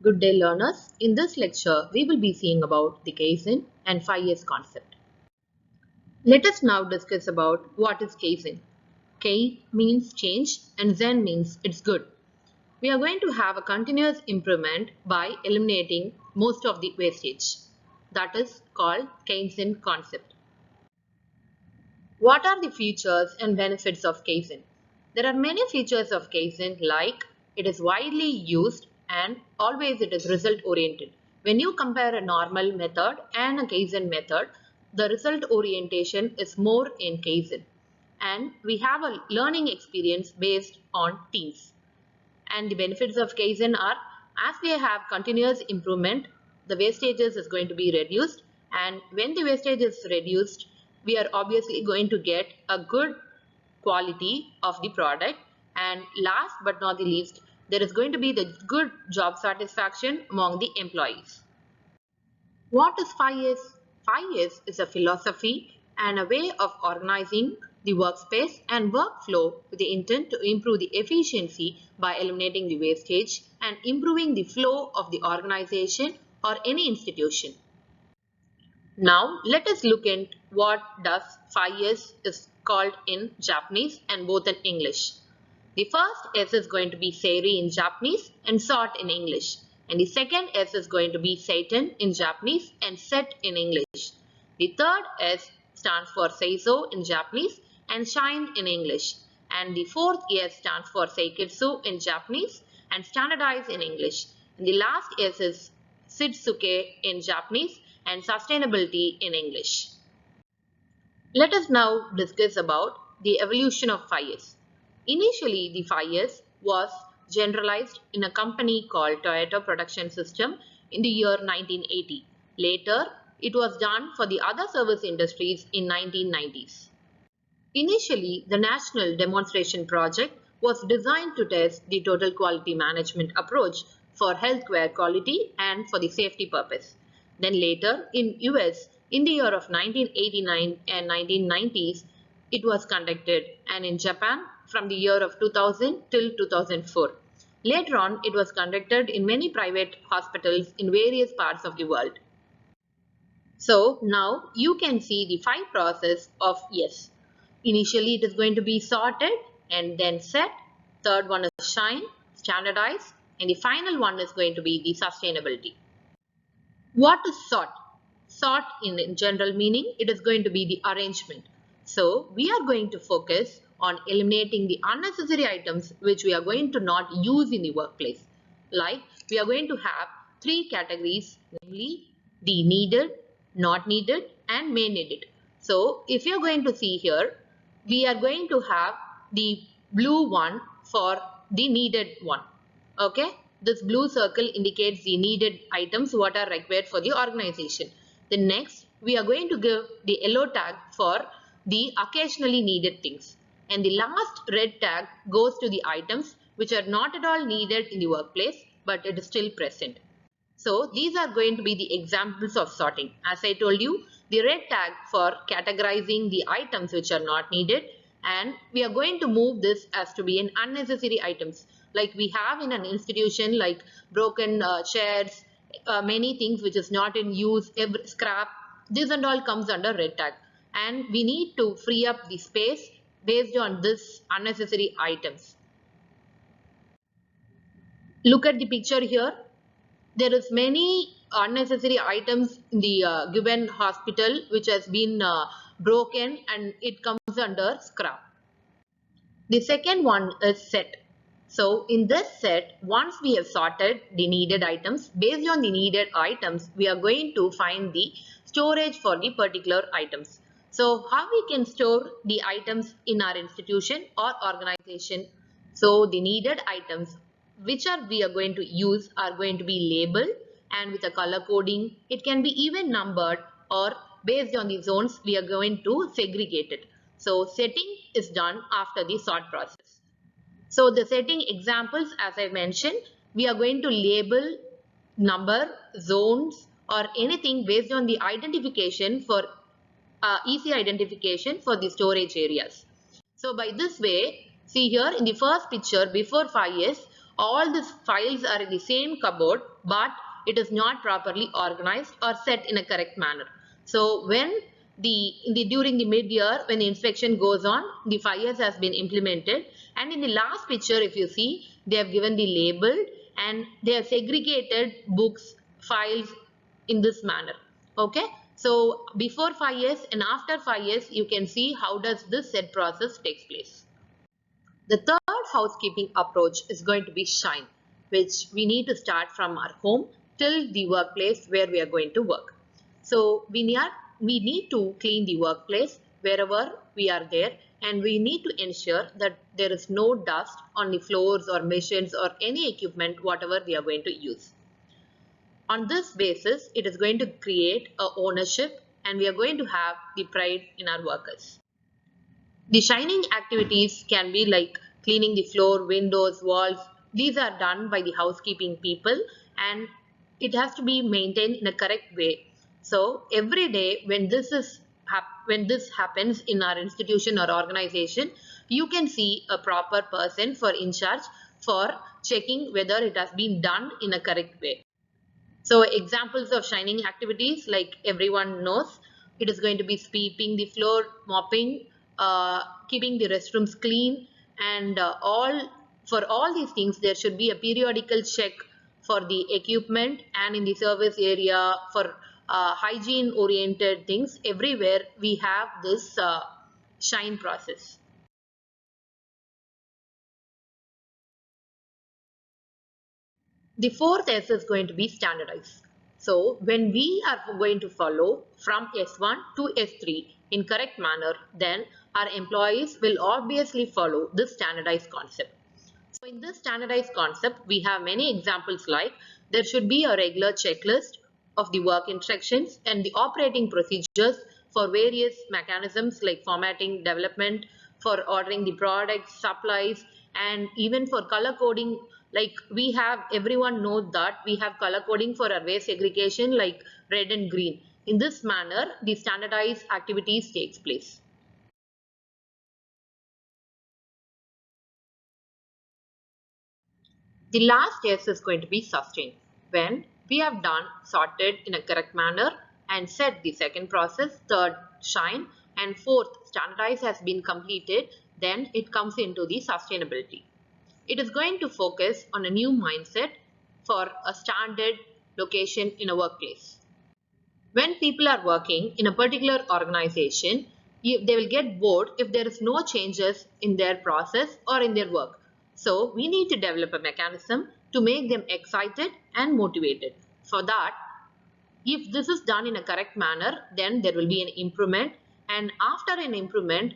Good day learners. In this lecture, we will be seeing about the Kaizen and 5S concept. Let us now discuss about what is Kaizen. K means change and Zen means it's good. We are going to have a continuous improvement by eliminating most of the wastage. That is called Kaizen concept. What are the features and benefits of Kaizen? There are many features of Kaizen like it is widely used and always it is result oriented. When you compare a normal method and a Kaizen method, the result orientation is more in Kaizen. And we have a learning experience based on teams. And the benefits of Kaizen are as we have continuous improvement, the wastages is going to be reduced, and when the wastage is reduced, we are obviously going to get a good quality of the product, and last but not the least, there is going to be the good job satisfaction among the employees. What is 5S? 5S is a philosophy and a way of organizing the workspace and workflow with the intent to improve the efficiency by eliminating the wastage and improving the flow of the organization or any institution. Now let us look at what does 5S is called in Japanese and both in English. The first S is going to be Seiri in Japanese and Sort in English. And the second S is going to be Satan in Japanese and Set in English. The third S stands for Seiso in Japanese and Shine in English. And the fourth S stands for Seiketsu in Japanese and Standardize in English. And the last S is Shitsuke in Japanese and Sustainability in English. Let us now discuss about the evolution of 5S. Initially, the 5S was generalized in a company called Toyota Production System in the year 1980. Later, it was done for the other service industries in 1990s. Initially, the National Demonstration Project was designed to test the total quality management approach for healthcare quality and for the safety purpose. Then later, in US, in the year of 1989 and 1990s, it was conducted, and in Japan from the year of 2000 till 2004. Later on, it was conducted in many private hospitals in various parts of the world. So now you can see the 5 process of yes. Initially it is going to be sorted and then set. Third one is shine, standardize, and the final one is going to be the sustainability. What is sort? Sort in general meaning, it is going to be the arrangement. So we are going to focus on eliminating the unnecessary items which we are going to not use in the workplace. Like we are going to have 3 categories, namely the needed, not needed, and may needed. So if you are going to see here, we are going to have the blue one for the needed one. Okay, this blue circle indicates the needed items what are required for the organization. The next, we are going to give the yellow tag for the occasionally needed things. And the last red tag goes to the items which are not at all needed in the workplace, but it is still present. So these are going to be the examples of sorting. As I told you, the red tag for categorizing the items which are not needed, and we are going to move this as to be an unnecessary items like we have in an institution like broken chairs, many things which is not in use, scrap, this and all comes under red tag, and we need to free up the space based on this unnecessary items. Look at the picture here. There is many unnecessary items in the given hospital which has been broken, and it comes under scrap. The second one is set. So in this set, once we have sorted the needed items, based on the needed items, we are going to find the storage for the particular items. So how we can store the items in our institution or organization? So the needed items which are we are going to use are going to be labeled and with a color coding. It can be even numbered, or based on the zones we are going to segregate it. So setting is done after the sort process. So the setting examples, as I mentioned, we are going to label number, zones, or anything based on the identification for easy identification for the storage areas. So by this way, see here in the first picture before 5 years, all these files are in the same cupboard, but it is not properly organized or set in a correct manner. So when during the mid-year, when the inspection goes on, the 5S has been implemented, and in the last picture, if you see, they have given the label and they have segregated books, files in this manner. Okay, so before 5S and after 5S, you can see how does this set process takes place. The third housekeeping approach is going to be shine, which we need to start from our home till the workplace where we are going to work. So we need to clean the workplace wherever we are there, and we need to ensure that there is no dust on the floors or machines or any equipment whatever we are going to use. On this basis, it is going to create a ownership, and we are going to have the pride in our workers. The shining activities can be like cleaning the floor, windows, walls. These are done by the housekeeping people, and it has to be maintained in a correct way. So every day when this happens in our institution or organization, you can see a proper person for in charge for checking whether it has been done in a correct way. So examples of shining activities, like everyone knows, it is going to be sweeping the floor, mopping, keeping the restrooms clean, and for all these things there should be a periodical check for the equipment, and in the service area for hygiene oriented things. Everywhere we have this shine process. The fourth S is going to be standardize. So when we are going to follow from S1 to S3 in correct manner, then our employees will obviously follow this standardized concept. So in this standardized concept, we have many examples like there should be a regular checklist of the work instructions and the operating procedures for various mechanisms like formatting, development, for ordering the products, supplies, and even for color coding. Like we have, everyone knows that we have color coding for our waste segregation like red and green. In this manner, the standardized activities takes place. The last S is going to be sustain. When we have done sorted in a correct manner and set the second process, third shine, and fourth standardize has been completed, then it comes into the sustainability. It is going to focus on a new mindset for a standard location in a workplace. When people are working in a particular organization, they will get bored if there is no changes in their process or in their work. So we need to develop a mechanism to make them excited and motivated. For that, if this is done in a correct manner, then there will be an improvement, and after an improvement,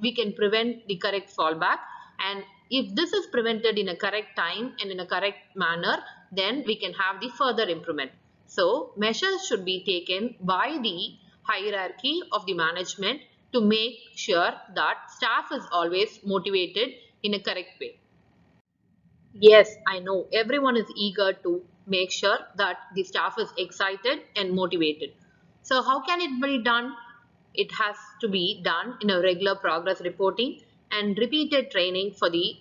we can prevent the correct fallback, and if this is prevented in a correct time and in a correct manner, then we can have the further improvement. So measures should be taken by the hierarchy of the management to make sure that staff is always motivated in a correct way. Yes, I know everyone is eager to make sure that the staff is excited and motivated. So how can it be done? It has to be done in a regular progress reporting and repeated training for the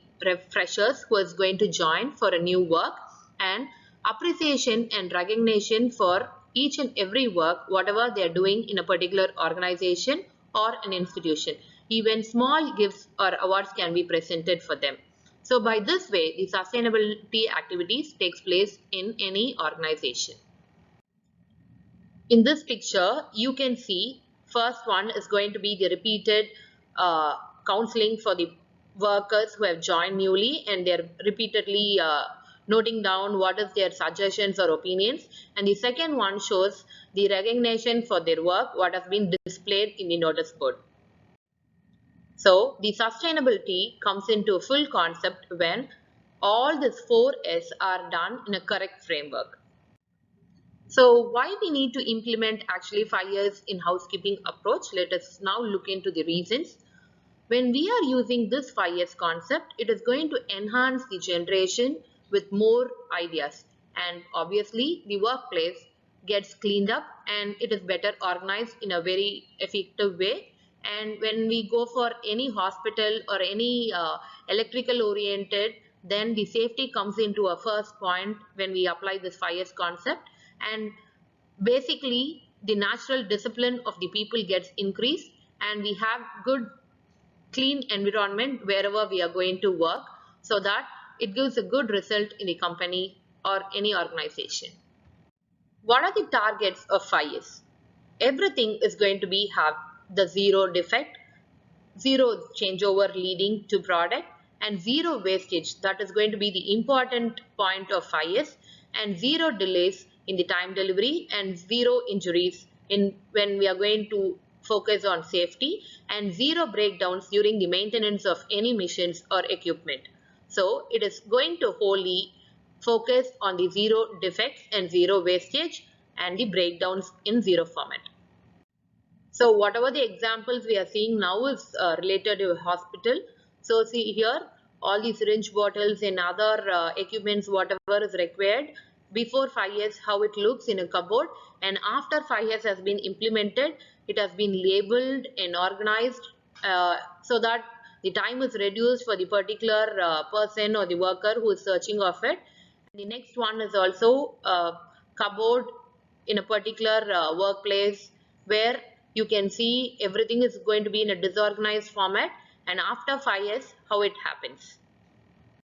freshers who is going to join for a new work, and appreciation and recognition for each and every work whatever they are doing in a particular organization or an institution. Even small gifts or awards can be presented for them. So by this way, the sustainability activities takes place in any organization. In this picture, you can see first one is going to be the repeated counseling for the workers who have joined newly, and they're repeatedly noting down what is their suggestions or opinions. And the second one shows the recognition for their work, what has been displayed in the notice board. So the sustainability comes into full concept when all these 4S are done in a correct framework. So why we need to implement actually 5S in housekeeping approach? Let us now look into the reasons. When we are using this 5S concept, it is going to enhance the generation with more ideas, and obviously the workplace gets cleaned up and it is better organized in a very effective way. And when we go for any hospital or any electrical oriented then the safety comes into a first point when we apply this 5S concept, and basically the natural discipline of the people gets increased, and we have good clean environment wherever we are going to work, so that it gives a good result in the company or any organization. What are the targets of 5S? Everything is going to be have the zero defect, zero changeover leading to product, and zero wastage. That is going to be the important point of 5S, and zero delays in the time delivery, and zero injuries in when we are going to focus on safety, and zero breakdowns during the maintenance of any machines or equipment. So it is going to wholly focus on the zero defects and zero wastage and the breakdowns in zero format. So whatever the examples we are seeing now is related to a hospital. So see here, all these syringe bottles and other equipments, whatever is required before 5S, how it looks in a cupboard, and after 5S has been implemented, it has been labeled and organized so that the time is reduced for the particular person or the worker who is searching of it. The next one is also cupboard in a particular workplace where you can see everything is going to be in a disorganized format, and after 5S how it happens.